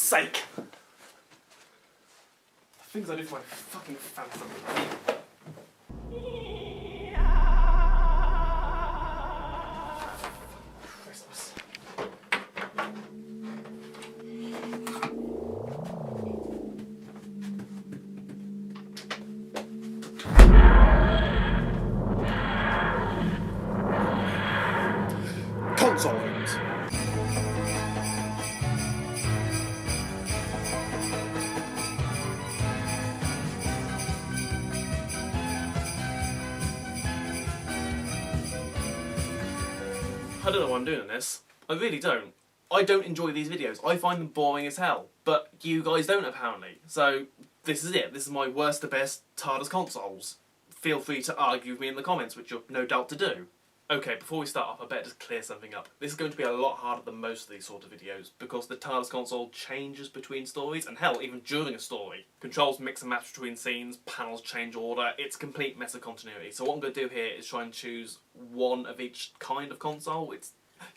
sake! The things I do for my fucking phantom. Christmas. Console rooms. I don't know why I'm doing this. I really don't. I don't enjoy these videos. I find them boring as hell. But you guys don't, apparently. So, this is it. This is my worst to best Tardis consoles. Feel free to argue with me in the comments, which you're no doubt to do. Okay, before we start off, I better just clear something up. This is going to be a lot harder than most of these sort of videos, because the Tardis console changes between stories, and hell, even during a story. Controls mix and match between scenes, panels change order, it's a complete mess of continuity. So what I'm going to do here is try and choose one of each kind of console.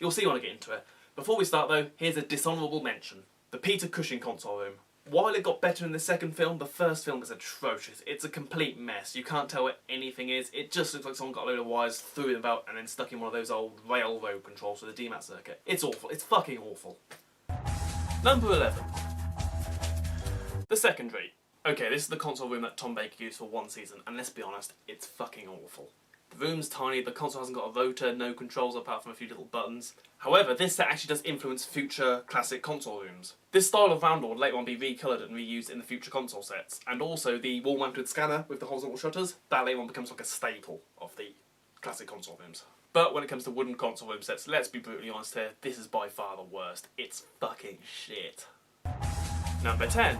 You'll see when I get into it. Before we start though, here's a dishonourable mention. The Peter Cushing console room. While it got better in the second film, the first film is atrocious. It's a complete mess. You can't tell what anything is. It just looks like someone got a load of wires, threw them about, and then stuck in one of those old railroad controls for the DMAT circuit. It's awful. It's fucking awful. Number 11. The Secondary. Okay, this is the console room that Tom Baker used for one season, and let's be honest, it's fucking awful. The room's tiny, the console hasn't got a rotor, no controls apart from a few little buttons. However, this set actually does influence future classic console rooms. This style of round would later on be recoloured and reused in the future console sets, and also the wall-mounted scanner with the horizontal shutters, that later on becomes like a staple of the classic console rooms. But when it comes to wooden console room sets, let's be brutally honest here, this is by far the worst. It's fucking shit. Number 10.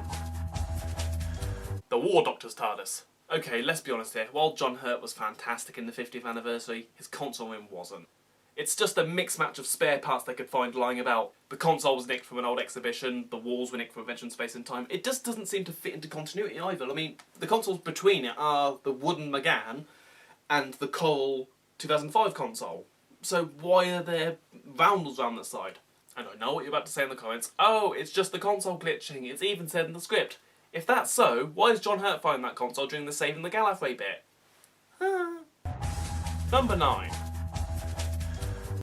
The War Doctor's TARDIS. Okay, let's be honest here, while John Hurt was fantastic in the 50th anniversary, his console room wasn't. It's just a mixed match of spare parts they could find lying about. The console was nicked from an old exhibition, the walls were nicked from Adventure in Space and Time. It just doesn't seem to fit into continuity either. I mean, the consoles between it are the wooden McGann and the coral 2005 console. So why are there roundels around that side? And I know what you're about to say in the comments. Oh, it's just the console glitching, it's even said in the script. If that's so, why is John Hurt finding that console during the Saving the Gallifrey bit? Number 9.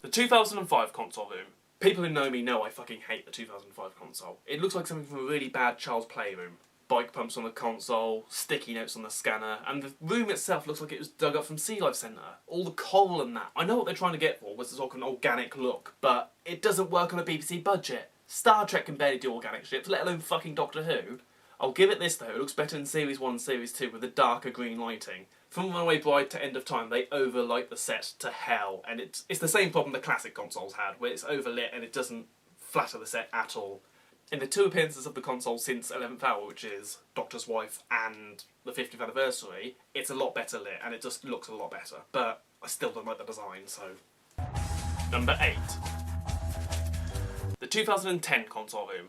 The 2005 console room. People who know me know I fucking hate the 2005 console. It looks like something from a really bad child's playroom. Bike pumps on the console, sticky notes on the scanner, and the room itself looks like it was dug up from Sea Life Centre. All the coral and that. I know what they're trying to get for was this sort of an organic look, but it doesn't work on a BBC budget. Star Trek can barely do organic shit, let alone fucking Doctor Who. I'll give it this though, it looks better in Series 1 and Series 2 with the darker green lighting. From Runaway Bride to End of Time, they overlight the set to hell, and it's the same problem the classic consoles had, where it's overlit and it doesn't flatter the set at all. In the two appearances of the console since 11th Hour, which is Doctor's Wife and the 50th anniversary, it's a lot better lit, and it just looks a lot better. But I still don't like the design, so... Number 8. The 2010 console room.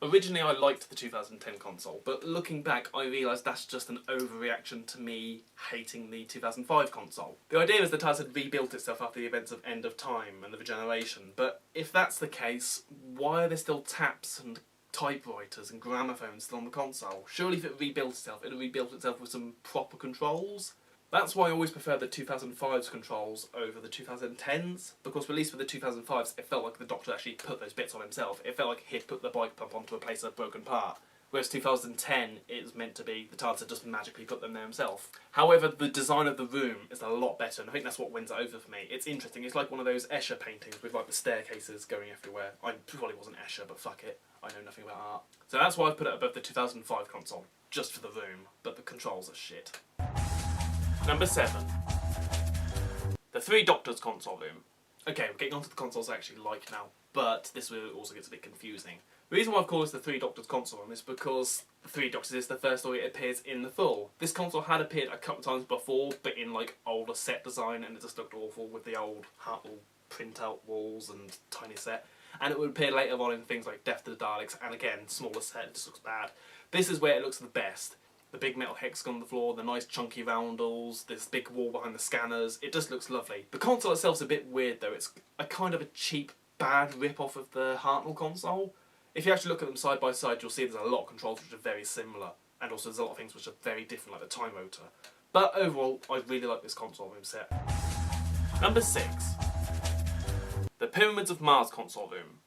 Originally I liked the 2010 console, but looking back I realised that's just an overreaction to me hating the 2005 console. The idea is that TARDIS had rebuilt itself after the events of End of Time and the Regeneration, but if that's the case, why are there still taps and typewriters and gramophones still on the console? Surely if it rebuilt itself, it would rebuilt itself with some proper controls? That's why I always prefer the 2005's controls over the 2010's, because at least with the 2005's it felt like the Doctor actually put those bits on himself. It felt like he'd put the bike pump onto a place of broken part. Whereas 2010, it was meant to be the TARDIS had just magically put them there himself. However, the design of the room is a lot better, and I think that's what wins it over for me. It's interesting, it's like one of those Escher paintings with like the staircases going everywhere. I probably wasn't Escher, but fuck it, I know nothing about art. So that's why I put it above the 2005 console, just for the room, but the controls are shit. Number 7. The Three Doctors console room. Okay, we're getting onto the consoles I actually like now, but this also gets a bit confusing. The reason why I've called this the Three Doctors console room is because the Three Doctors is the first story it appears in the full. This console had appeared a couple of times before, but in like older set design, and it just looked awful with the old Hartnell printout walls and tiny set. And it would appear later on in things like Death to the Daleks, and again, smaller set, it just looks bad. This is where it looks the best. The big metal hexagon on the floor, the nice chunky roundels, this big wall behind the scanners, it just looks lovely. The console itself's a bit weird though, it's a kind of a cheap, bad rip-off of the Hartnell console. If you actually look at them side by side, you'll see there's a lot of controls which are very similar, and also there's a lot of things which are very different, like the time motor. But overall, I really like this console room set. Number 6. The Pyramids of Mars console room.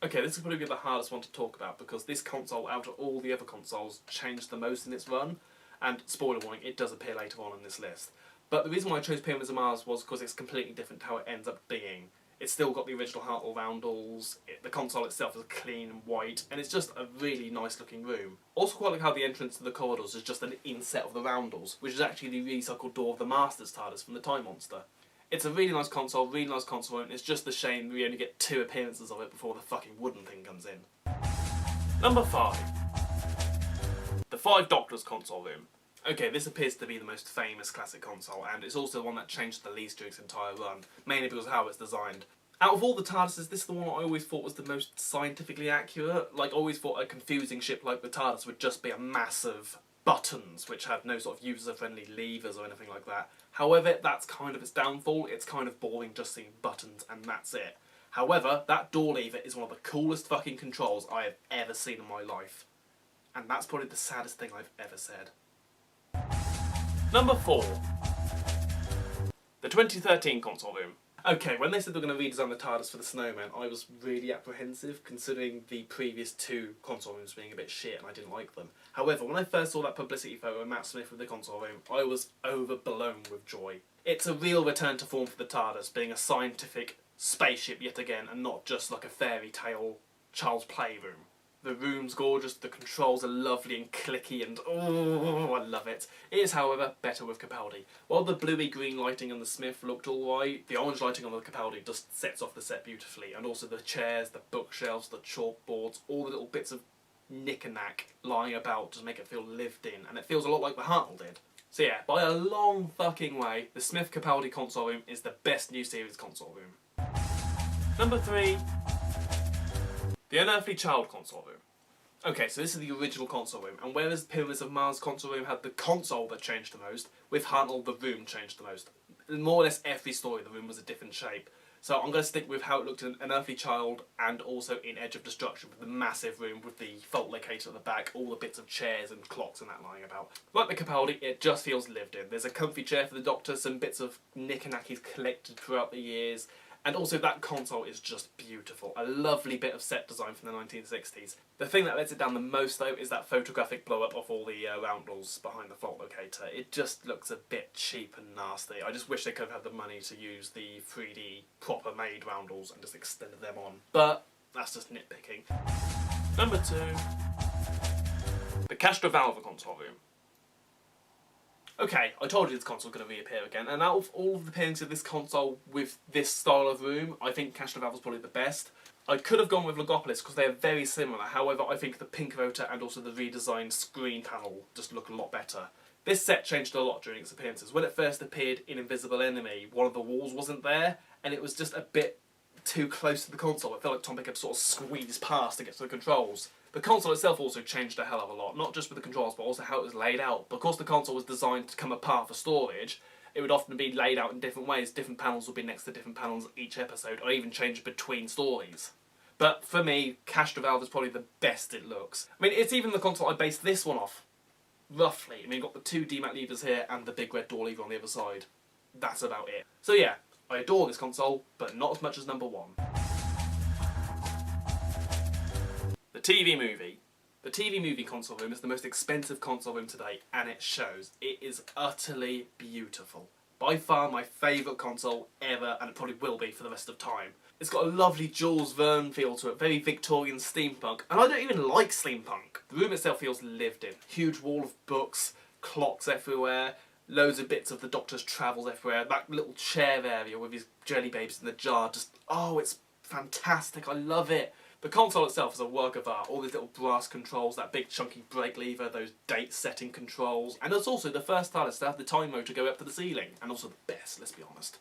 Okay, this is probably the hardest one to talk about because this console, out of all the other consoles, changed the most in its run. And spoiler warning, it does appear later on in this list. But the reason why I chose Pyramids of Mars was because it's completely different to how it ends up being. It's still got the original Hartnell roundels, the console itself is clean and white, and it's just a really nice looking room. Also quite like how the entrance to the corridors is just an inset of the roundels, which is actually the recycled door of the Master's TARDIS from the Time Monster. It's a really nice console and it's just a shame we only get 2 appearances of it before the fucking wooden thing comes in. Number 5. The Five Doctors console room. Okay, this appears to be the most famous classic console, and it's also the one that changed the least during its entire run, mainly because of how it's designed. Out of all the TARDISes, this is the one I always thought was the most scientifically accurate. Like, I always thought a confusing ship like the TARDIS would just be a mass of buttons, which had no sort of user-friendly levers or anything like that. However, that's kind of its downfall. It's kind of boring just seeing buttons, and that's it. However, that door lever is one of the coolest fucking controls I have ever seen in my life. And that's probably the saddest thing I've ever said. Number 4. The 2013 console room. Okay, when they said they were going to redesign the TARDIS for the Snowman, I was really apprehensive, considering the previous 2 console rooms being a bit shit and I didn't like them. However, when I first saw that publicity photo of Matt Smith with the console room, I was overblown with joy. It's a real return to form for the TARDIS, being a scientific spaceship yet again, and not just like a fairy tale child's playroom. The room's gorgeous, the controls are lovely and clicky and oh, I love it. It is, however, better with Capaldi. While the bluey green lighting on the Smith looked alright, the orange lighting on the Capaldi just sets off the set beautifully, and also the chairs, the bookshelves, the chalkboards, all the little bits of knick-knack lying about just make it feel lived in, and it feels a lot like the Hartnell did. So yeah, by a long fucking way, the Smith Capaldi console room is the best new series console room. Number 3. The Unearthly Child console room. Okay, so this is the original console room, and whereas Pyramids of Mars console room had the console that changed the most, with Hartnell the room changed the most. In more or less every story the room was a different shape. So I'm going to stick with how it looked in Unearthly Child and also in Edge of Destruction, with the massive room with the fault locator at the back, all the bits of chairs and clocks and that lying about. Like the Capaldi, it just feels lived in. There's a comfy chair for the Doctor, some bits of knick-knackies collected throughout the years, and also that console is just beautiful. A lovely bit of set design from the 1960s. The thing that lets it down the most though is that photographic blow-up of all the roundels behind the fault locator. It just looks a bit cheap and nasty. I just wish they could have had the money to use the 3D proper made roundels and just extended them on. But that's just nitpicking. Number 2. The Castro Valve console room. Okay, I told you this console was going to reappear again, and out of all of the appearances of this console with this style of room, I think Castro Valve was probably the best. I could have gone with Logopolis because they are very similar, however I think the pink rotor and also the redesigned screen panel just look a lot better. This set changed a lot during its appearances. When it first appeared in Invisible Enemy, one of the walls wasn't there, and it was just a bit too close to the console. It felt like Tom Pick had sort of squeezed past to get to the controls. The console itself also changed a hell of a lot, not just with the controls, but also how it was laid out. Because the console was designed to come apart for storage, it would often be laid out in different ways. Different panels would be next to different panels each episode, or even change between stories. But for me, Castro Valve is probably the best it looks. I mean, it's even the console I based this one off, roughly. I mean, you've got the 2 DMAT levers here and the big red door lever on the other side. That's about it. So yeah, I adore this console, but not as much as number 1. The TV movie. The TV movie console room is the most expensive console room to date, and it shows. It is utterly beautiful. By far my favourite console ever, and it probably will be for the rest of time. It's got a lovely Jules Verne feel to it, very Victorian steampunk, and I don't even like steampunk. The room itself feels lived in. Huge wall of books, clocks everywhere, loads of bits of the Doctor's travels everywhere, that little chair area with his jelly babes in the jar, just, oh, it's fantastic, I love it. The console itself is a work of art, all these little brass controls, that big chunky brake lever, those date setting controls, and it's also the first TARDIS to have the time motor go up to the ceiling, and also the best, let's be honest.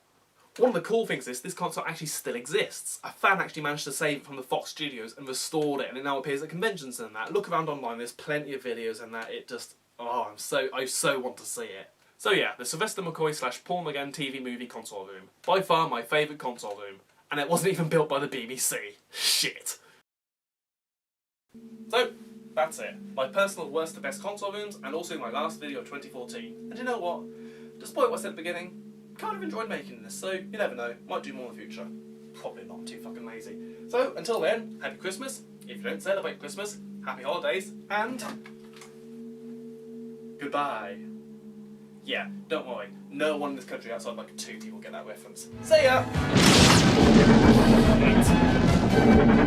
One of the cool things is this console actually still exists. A fan actually managed to save it from the Fox Studios and restored it, and it now appears at conventions and that. Look around online, there's plenty of videos and that. It just, oh, I so want to see it. So yeah, the Sylvester McCoy / Paul McGann TV movie console room. By far my favourite console room, and it wasn't even built by the BBC. Shit. So, that's it. My personal worst to best console rooms, and also my last video of 2014. And you know what? Despite what I said at the beginning, kind of enjoyed making this, so you never know, might do more in the future. Probably not, I'm too fucking lazy. So, until then, happy Christmas. If you don't celebrate Christmas, happy holidays, and goodbye. Yeah, don't worry, no one in this country outside like 2 people get that reference. See ya! Wait.